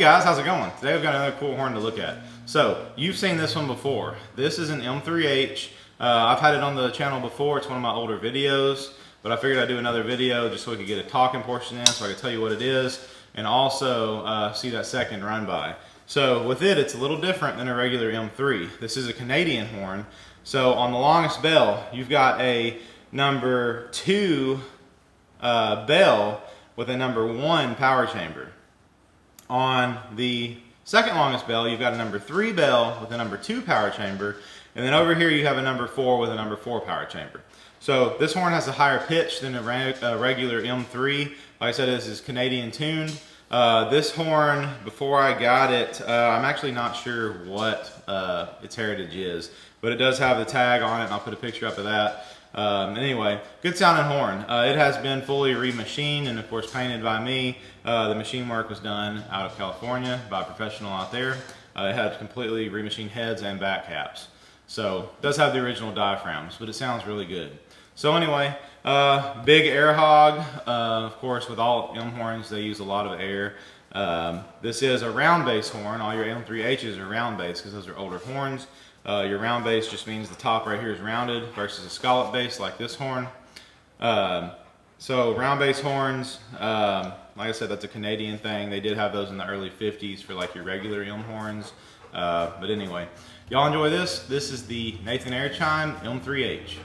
guys, how's it going? Today we've got another cool horn to look at. So, you've seen this one before. This is an M3H. I've had it on the channel before. It's one of my older videos, but I figured I'd do another video just so we could get a talking portion in so I could tell you what it is and also see that second run by. So with it, it's a little different than a regular M3. This is a Canadian horn. So on the longest bell, you've got a number 2 bell with a number 1 power chamber. On the second longest bell, you've got a number 3 bell with a number 2 power chamber, and then over here you have a number 4 with a number 4 power chamber. So this horn has a higher pitch than a regular M3. Like I said, this is Canadian tuned. This horn, before I got it, I'm actually not sure what its heritage is, but it does have the tag on it, and I'll put a picture up of that. Anyway, good sounding horn. It has been fully remachined and of course painted by me. The machine work was done out of California by a professional out there. It had completely remachined heads and back caps. So it does have the original diaphragms, but it sounds really good. So anyway, big air hog. Of course, with all M horns, they use a lot of air. This is a round base horn. All your M3Hs are round base because those are older horns. Your round base just means the top right here is rounded versus a scallop base like this horn. So round base horns, like I said, that's a Canadian thing. They did have those in the early 50s for like your regular M horns. But anyway, y'all enjoy this. This is the Nathan Airchime M3H.